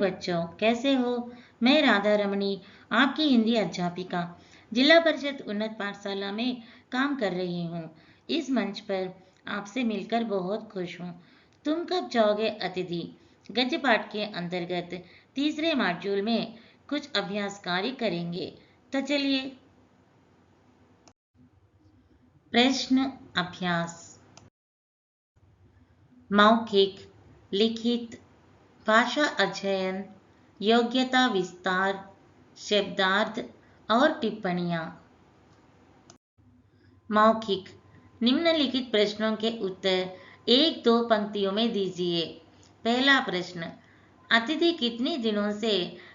बच्चों, कैसे हो? मैं राधा रमणी, आपकी हिंदी अध्यापिका, जिला परिषद उन्नत पाठशाला में काम कर रही हूँ। इस मंच पर आपसे मिलकर बहुत खुश हूँ। तुम कब जाओगे अतिथि? गद्य पाठ के अंतर्गत तीसरे मॉड्यूल में कुछ अभ्यास कार्य करेंगे। तो चलिए। प्रश्न अभ्यास। मौखिक, लिखित, भाषा अध्ययन, योग्यता विस्तार, शब्दार्थ और टिप्पणियाँ। मौखिक। निम्नलिखित प्रश्नों के उत्तर 1-2 पंक्तियों में दीजिए। पहला प्रश्न, अतिथि कितने दिनों से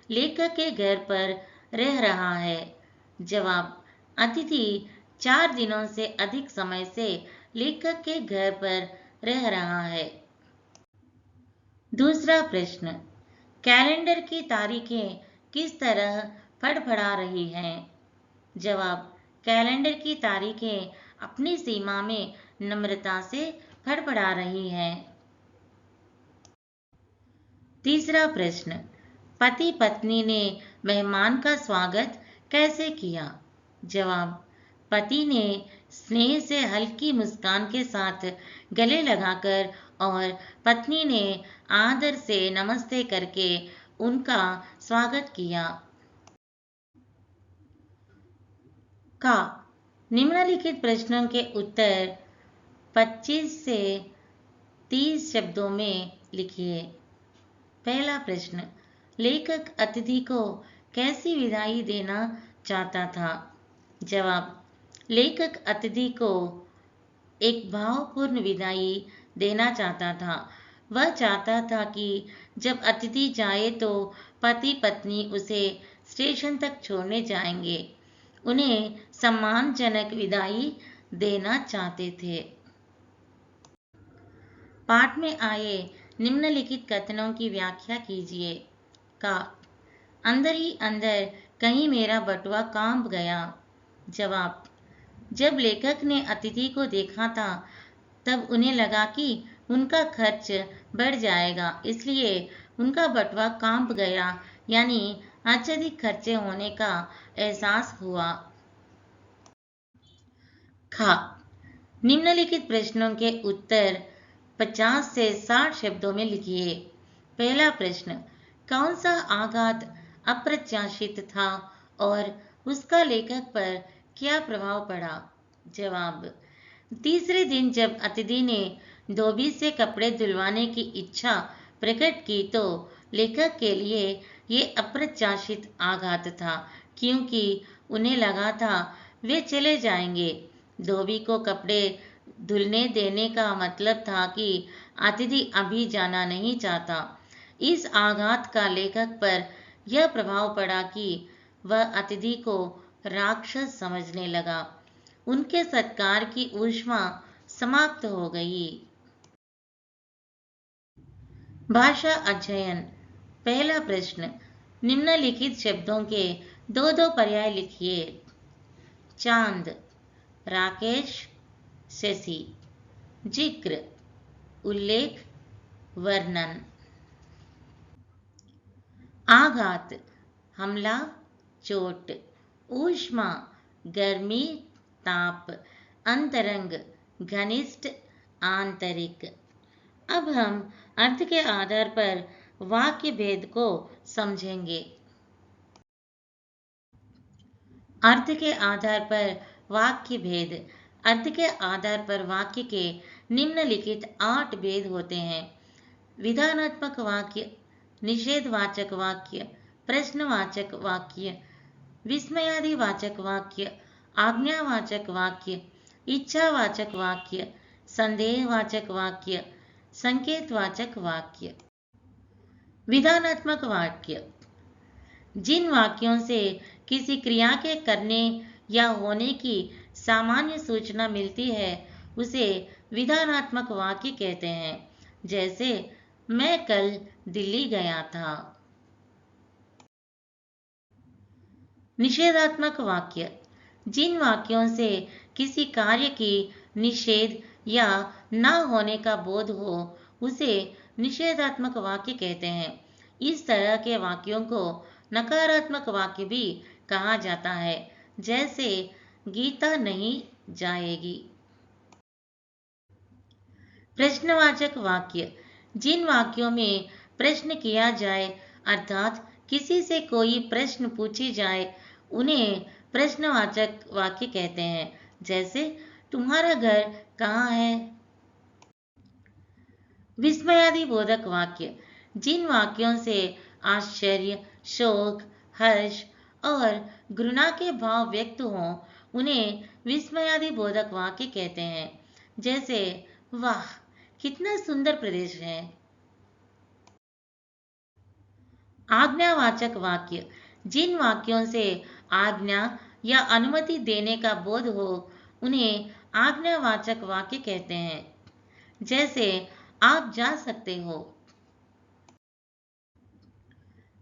लेखक के घर पर रह रहा है? जवाब, अतिथि 4 दिनों से अधिक समय से लेखक के घर पर रह रहा है। दूसरा प्रश्न, कैलेंडर की तारीखें किस तरह फड़फड़ा रही हैं? जवाब, कैलेंडर की तारीखें अपनी सीमा में नम्रता से फड़फड़ा रही हैं। तीसरा प्रश्न, पति पत्नी ने मेहमान का स्वागत कैसे किया? जवाब, पति ने स्नेह से हल्की मुस्कान के साथ गले लगाकर और पत्नी ने आदर से नमस्ते करके उनका स्वागत किया। का निम्नलिखित प्रश्नों के उत्तर 25 से 30 शब्दों में लिखिए। पहला प्रश्न, लेखक अतिथि को कैसी विदाई देना चाहता था? जवाब, लेखक अतिथि को एक भावपूर्ण विदाई देना चाहता था। वह चाहता था कि जब अतिथि जाए तो पति पत्नी उसे स्टेशन तक छोड़ने जाएंगे। उन्हें सम्मानजनक विदाई देना चाहते थे। पाठ में आए निम्नलिखित कथनों की व्याख्या कीजिए। का अंदर ही अंदर कहीं मेरा बटुआ कांप गया। जवाब, जब लेखक ने अतिथि को देखा था तब उन्हें लगा कि उनका खर्च बढ़ जाएगा, इसलिए उनका बटुआ कांप गया, यानी अत्यधिक खर्चे होने का एहसास हुआ। खा निम्नलिखित प्रश्नों के उत्तर 50 से 60 शब्दों में लिखिए। पहला प्रश्न, कौन सा आघात अप्रत्याशित था और उसका लेखक पर क्या प्रभाव पड़ा? जवाब, तीसरे दिन जब अतिथि ने धोबी से कपड़े धुलवाने की इच्छा प्रकट की तो लेखक के लिए ये अप्रत्याशित आघात था, क्योंकि उन्हें लगा था वे चले जाएंगे। धोबी को कपड़े धुलने देने का मतलब था कि अतिथि अभी जाना नहीं चाहता। इस आघात का लेखक पर यह प्रभाव पड़ा कि वह अतिथि को राक्षस समझने लगा। उनके सत्कार की ऊष्मा समाप्त हो गई। भाषा अध्ययन। पहला प्रश्न, निम्नलिखित शब्दों के 2-2 पर्याय लिखिए। चांद, राकेश, शशि। जिक्र, उल्लेख, वर्णन। आघात, हमला, चोट। ऊष्मा, गर्मी, ताप। अंतरंग, घनिष्ठ, आंतरिक। अब हम अर्थ के आधार पर वाक्य भेद को समझेंगे। अर्थ के आधार पर वाक्य भेद। अर्थ के आधार पर वाक्य के निम्नलिखित 8 भेद होते हैं। विधानात्मक वाक्य, निषेधवाचक वाक्य, प्रश्नवाचक वाक्य, विस्मयादिवाचक वाक्य, आज्ञावाचक वाक्य, इच्छावाचक वाक्य, संदेहवाचक वाक्य, संकेतवाचक वाक्य। विधानात्मक वाक्य, जिन वाक्यों से किसी क्रिया के करने या होने की सामान्य सूचना मिलती है उसे विधानात्मक वाक्य कहते हैं। जैसे, मैं कल दिल्ली गया था। निषेधात्मक वाक्य, जिन वाक्यों से किसी कार्य की निषेध या न होने का बोध हो उसे निषेधात्मक वाक्य कहते हैं। इस तरह के वाक्यों को नकारात्मक वाक्य भी कहा जाता है, जैसे गीता नहीं जाएगी। प्रश्नवाचक वाक्य, जिन वाक्यों में प्रश्न किया जाए अर्थात किसी से कोई प्रश्न पूछी जाए, उन्हें प्रश्नवाचक वाक्य कहते हैं। जैसे तुम्हारा घर कहाँ है। विस्मयादिबोधक वाक्य, जिन वाक्यों से आश्चर्य, शोक, हर्ष और घृणा के भाव व्यक्त हों, उन्हें विस्मयादिबोधक वाक्य कहते हैं। जैसे वाह, कितना सुंदर प्रदेश है। आज्ञावाचक वाक्य, जिन वाक्यों से आज्ञा या अनुमति देने का बोध हो, उन्हें आज्ञावाचक वाक्य कहते हैं। जैसे आप जा सकते हो।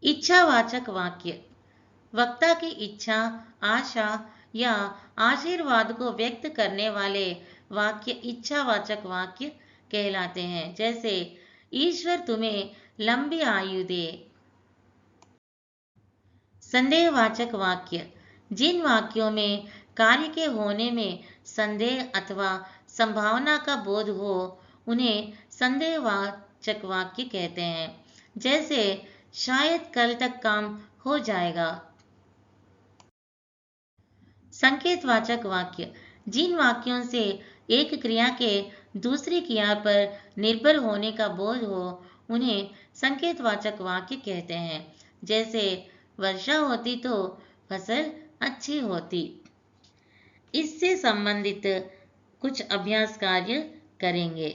इच्छावाचक वाक्य, वक्ता की इच्छा, आशा या आशीर्वाद को व्यक्त करने वाले वाक्य इच्छावाचक वाक्य कहलाते हैं। जैसे ईश्वर तुम्हें लंबी आयु दे। संदेहवाचक वाक्य, जिन वाक्यों में कार्य के होने में संदेह अथवा संभावना का बोध हो, उन्हें संदेहवाचक वाक्य कहते हैं। जैसे शायद कल तक काम हो जाएगा। संकेतवाचक वाक्य, जिन वाक्यों से एक क्रिया के दूसरी क्रिया पर निर्भर होने का बोध हो, उन्हें संकेतवाचक वाक्य कहते हैं। जैसे वर्षा होती तो फसल अच्छी होती। इससे संबंधित कुछ अभ्यास कार्य करेंगे।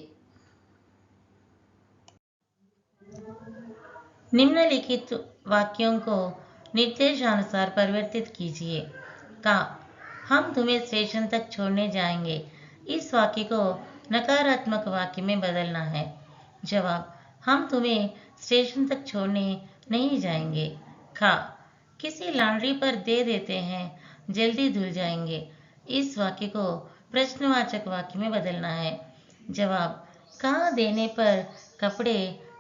निम्नलिखित वाक्यों को निर्देशानुसार परिवर्तित कीजिए। का, हम तुम्हें स्टेशन तक छोड़ने जाएंगे। इस वाक्य को नकारात्मक वाक्य में बदलना है। जवाब, हम तुम्हें स्टेशन तक छोड़ने नहीं जाएंगे। खा, किसी लॉन्ड्री पर दे देते हैं, जल्दी धुल जाएंगे। इस वाक्य को प्रश्नवाचक वाक्य में बदलना है। जवाब, कहाँ देने पर कपड़े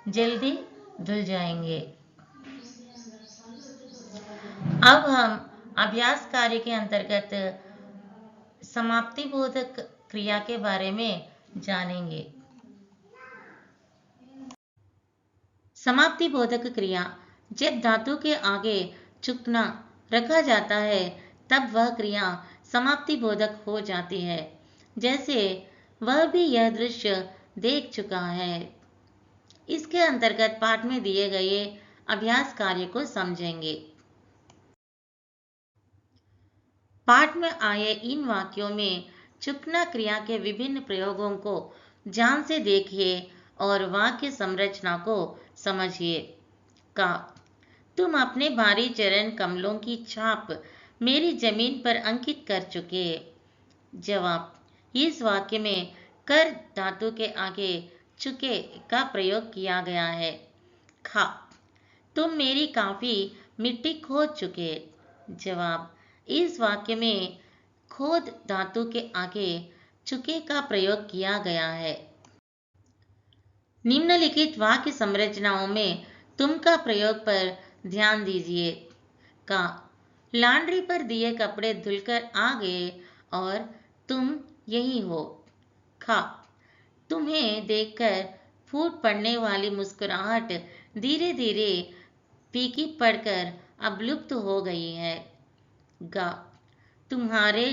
जल्दी धुल जाएंगे। अब हम अभ्यास कार्य के अंतर्गत समाप्तिबोधक क्रिया के बारे में जानेंगे। समाप्तिबोधक क्रिया, जब धातु के आगे चुकना रखा जाता है, तब वह क्रिया समाप्तिबोधक हो जाती है। जैसे वह भी यह दृश्य देख चुका है। इसके अंतर्गत पाठ में दिए गए अभ्यास कार्य को समझेंगे। पाठ में आए इन वाक्यों में चुकना क्रिया के विभिन्न प्रयोगों को ध्यान से देखिए और वाक्य संरचना को समझिए। का, तुम अपने भारी चरण कमलों की छाप मेरी जमीन पर अंकित कर चुके। जवाब, इस वाक्य में कर धातु के आगे चुके का प्रयोग किया गया है। खा, तुम मेरी काफी मिट्टी खोद चुके। जवाब, इस वाक्य में खोद धातु के आगे चुके का प्रयोग किया गया है। निम्नलिखित वाक्य संरचनाओं में तुम का प्रयोग पर ध्यान दीजिए। का, लॉन्ड्री पर दिए कपड़े धुलकर आ गए और तुम यही हो। खा, तुम्हें देखकर फूट पड़ने वाली मुस्कुराहट धीरे धीरे फीकी पड़कर अब लुप्त हो गई है। गा, तुम्हारे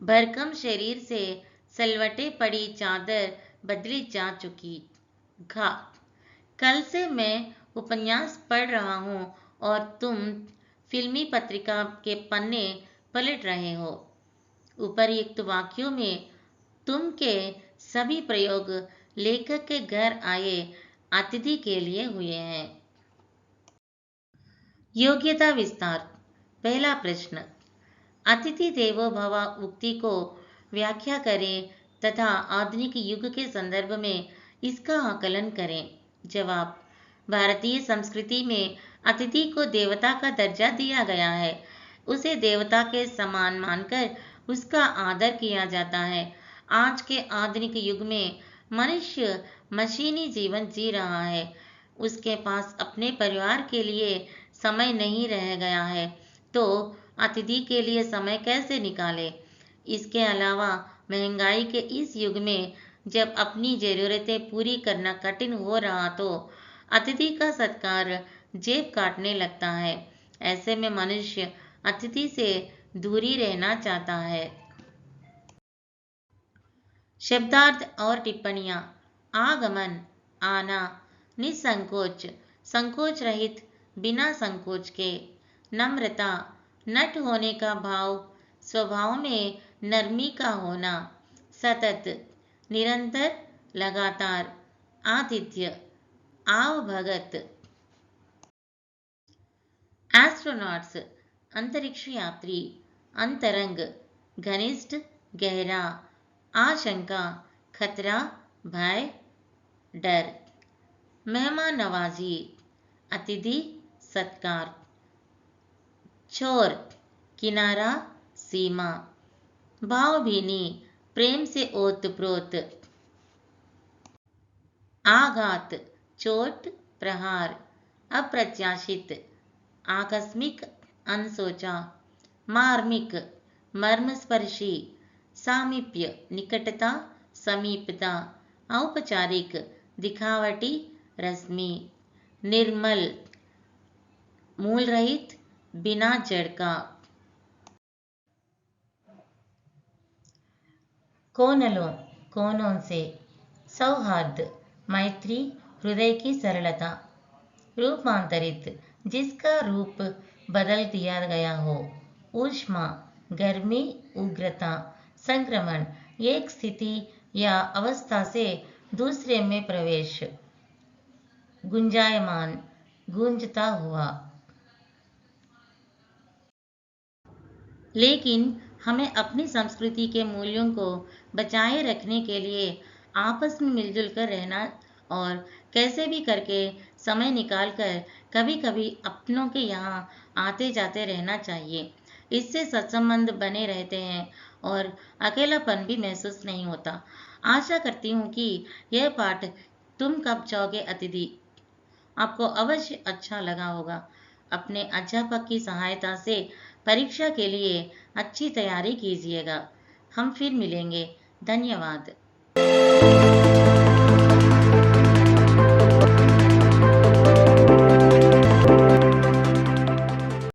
भरकम शरीर से सलवटे पड़ी चादर बदली जा चुकी। घा, कल से मैं उपन्यास पढ़ रहा हूँ और तुम फिल्मी पत्रिका के पन्ने पलट रहे हो। उपर्युक्त वाक्यों में तुम के सभी प्रयोग लेखक के घर आए अतिथि के लिए हुए हैं। योग्यता विस्तार। पहला प्रश्न, अतिथि देवो भव उक्ति को व्याख्या करें तथा आधुनिक युग के संदर्भ में इसका आकलन करें। जवाब, भारतीय संस्कृति में अतिथि को देवता का दर्जा दिया गया है। उसे देवता के समान मानकर उसका आदर किया जाता है। आज के आधुनिक युग में मनुष्य मशीनी जीवन जी रहा है। उसके पास अपने परिवार के लिए समय नहीं रह गया है, तो अतिथि के लिए समय कैसे निकाले। इसके अलावा महंगाई के इस युग में जब अपनी जरूरतें पूरी करना कठिन हो रहा, तो अतिथि का सत्कार जेब काटने लगता है। ऐसे में मनुष्य अतिथि से दूरी रहना चाहता है। शब्दार्थ और टिप्पणियाँ। आगमन, आना, निसंकोच, संकोच रहित, बिना संकोच के। नम्रता, नट होने का भाव, स्वभाव में नरमी का होना। सतत, निरंतर, लगातार। आतिथ्य, आवभगत। एस्ट्रोनॉट्स, अंतरिक्ष यात्री। अंतरंग, घनिष्ठ, गहरा। आशंका, खतरा, भय, डर। मेहमान नवाजी, अतिथि, सत्कार। छोर, किनारा, सीमा। भावभीनी, प्रेम से ओतप्रोत। आघात, चोट, प्रहार। अप्रत्याशित, आकस्मिक, अनसोचा। मार्मिक, मर्मस्पर्शी। सामीप्य, निकटता, समीपता। औपचारिक, दिखावटी, रस्मी। निर्मल, मूल रहित, बिना जड़ का। कोनलों, कोनों से। सौहार्द, मैत्री, हृदय की सरलता। रूपांतरित, जिसका रूप बदल दिया गया हो। ऊष्मा, गर्मी, उग्रता। संक्रमण, एक स्थिति या अवस्था से दूसरे में प्रवेश। गुंजायमान, गूंजता हुआ। लेकिन हमें अपनी संस्कृति के मूल्यों को बचाए रखने के लिए आपस में मिलजुल कर रहना और कैसे भी करके समय निकालकर कभी कभी अपनों के यहाँ आते जाते रहना चाहिए। इससे सत्संबंध बने रहते हैं और अकेलापन भी महसूस नहीं होता। आशा करती हूँ कि यह पाठ तुम कब जाओगे अतिथि आपको अवश्य अच्छा लगा होगा। अपने अध्यापक की सहायता से परीक्षा के लिए अच्छी तैयारी कीजिएगा। हम फिर मिलेंगे। धन्यवाद।